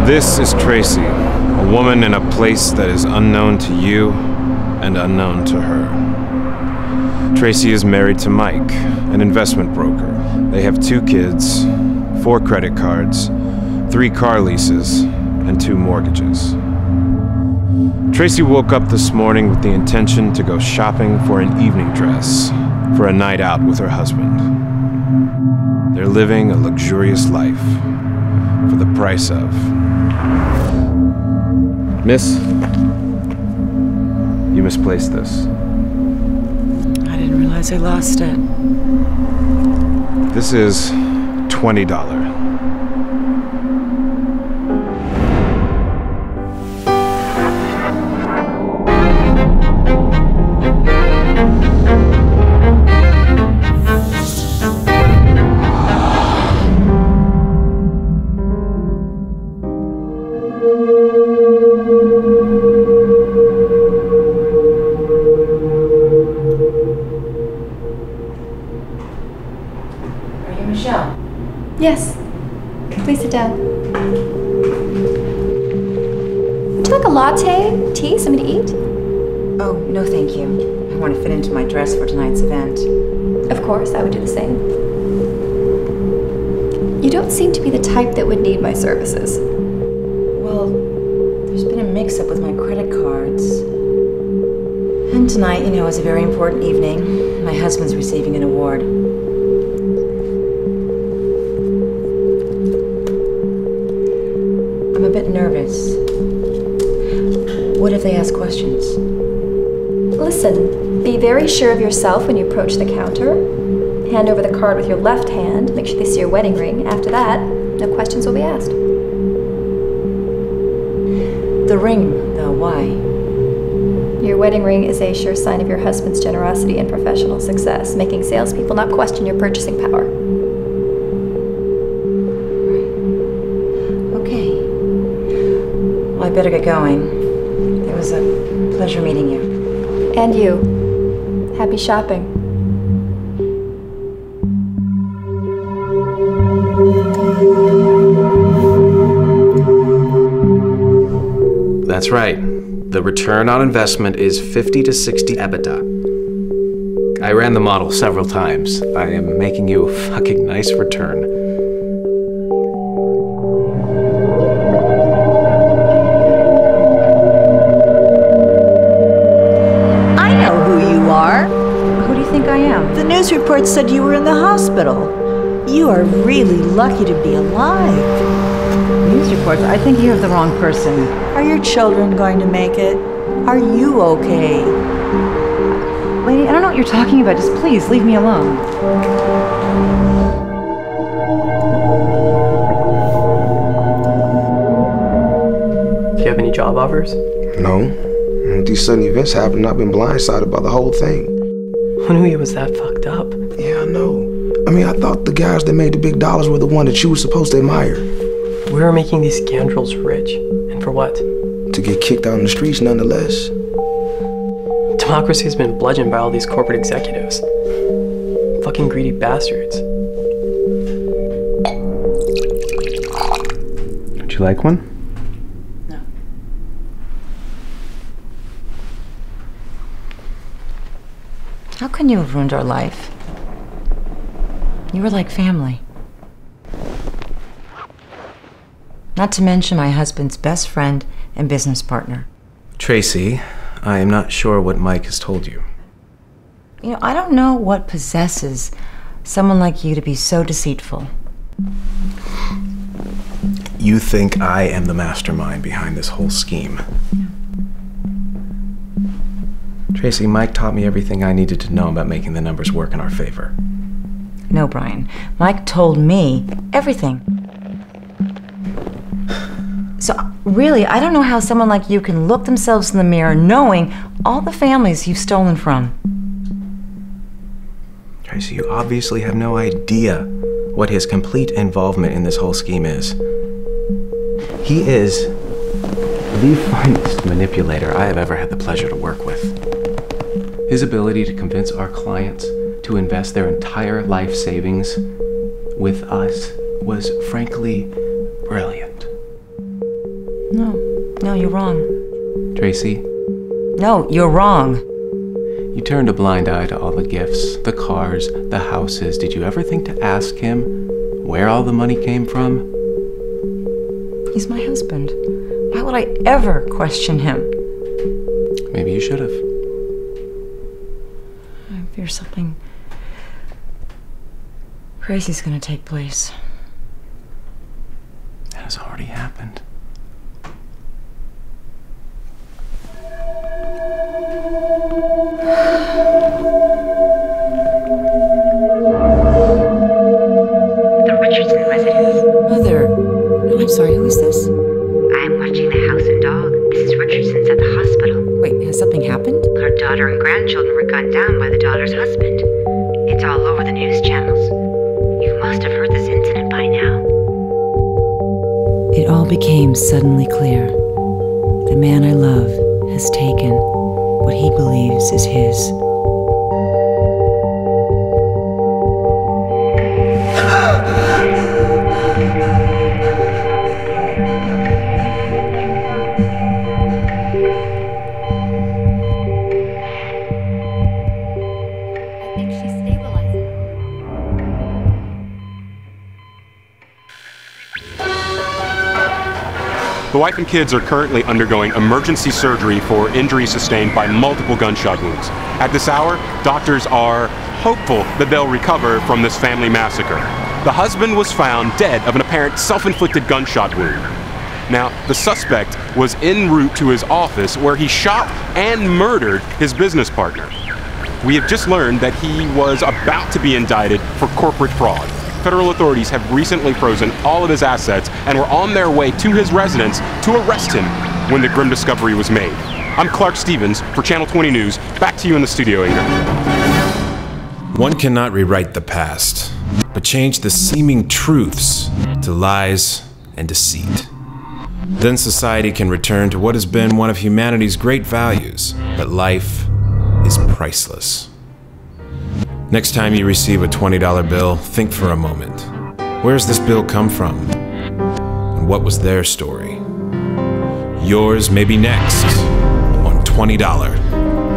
This is Tracy, a woman in a place that is unknown to you and unknown to her. Tracy is married to Mike, an investment broker. They have 2 kids, 4 credit cards, 3 car leases, and 2 mortgages. Tracy woke up this morning with the intention to go shopping for an evening dress for a night out with her husband. They're living a luxurious life for the price of... Miss, you misplaced this. I didn't realize I lost it. This is $20. Yes. Please sit down. Would you like a latte, tea, something to eat? Oh, no thank you. I want to fit into my dress for tonight's event. Of course, I would do the same. You don't seem to be the type that would need my services. Well, there's been a mix-up with my credit cards. And tonight, you know, is a very important evening. My husband's receiving an award. I'm a bit nervous. What if they ask questions? Listen, be very sure of yourself when you approach the counter. Hand over the card with your left hand. Make sure they see your wedding ring. After that, no questions will be asked. The ring, though, why? Your wedding ring is a sure sign of your husband's generosity and professional success, making salespeople not question your purchasing power. I better get going. It was a pleasure meeting you. And you. Happy shopping. That's right. The return on investment is 50 to 60 EBITDA. I ran the model several times. I am making you a fucking nice return. The news report said you were in the hospital. You are really lucky to be alive. News reports? I think you have the wrong person. Are your children going to make it? Are you okay? Lady, I don't know what you're talking about. Just please, leave me alone. Do you have any job offers? No. These sudden events happen and I've been blindsided by the whole thing. Who knew he was that fucked up? Yeah, I know. I mean, I thought the guys that made the big dollars were the one that you were supposed to admire. We were making these scoundrels rich. And for what? To get kicked out in the streets nonetheless. Democracy has been bludgeoned by all these corporate executives. Fucking greedy bastards. Would you like one? No. How can you have ruined our life? You were like family. Not to mention my husband's best friend and business partner. Tracy, I am not sure what Mike has told you. You know, I don't know what possesses someone like you to be so deceitful. You think I am the mastermind behind this whole scheme. Tracy, Mike taught me everything I needed to know about making the numbers work in our favor. No, Brian. Mike told me everything. So, really, I don't know how someone like you can look themselves in the mirror knowing all the families you've stolen from. Tracy, you obviously have no idea what his complete involvement in this whole scheme is. He is the finest manipulator I have ever had the pleasure to work with. His ability to convince our clients to invest their entire life savings with us was frankly brilliant. No, you're wrong. Tracy? No, you're wrong. You turned a blind eye to all the gifts, the cars, the houses. Did you ever think to ask him where all the money came from? He's my husband. Why would I ever question him? Maybe you should have. I fear something crazy's gonna take place. That has already happened. The Richardson residence. Mother. No, I'm sorry, who is this? I'm watching the house and dog. Mrs. Richardson's at the hospital. Wait, has something happened? Her daughter and grandchildren were gunned down by the daughter's husband. It's all over the news channels. You must have heard this incident by now. It all became suddenly clear. The man I love has taken what he believes is his. I think she's stabilizing. The wife and kids are currently undergoing emergency surgery for injuries sustained by multiple gunshot wounds. At this hour, doctors are hopeful that they'll recover from this family massacre. The husband was found dead of an apparent self-inflicted gunshot wound. Now, the suspect was en route to his office where he shot and murdered his business partner. We have just learned that he was about to be indicted for corporate fraud. Federal authorities have recently frozen all of his assets and were on their way to his residence to arrest him when the grim discovery was made. I'm Clark Stevens for Channel 20 News. Back to you in the studio, Inger. One cannot rewrite the past, but change the seeming truths to lies and deceit. Then society can return to what has been one of humanity's great values, that life is priceless. Next time you receive a $20 bill, think for a moment. Where's this bill come from? And what was their story? Yours may be next on $20.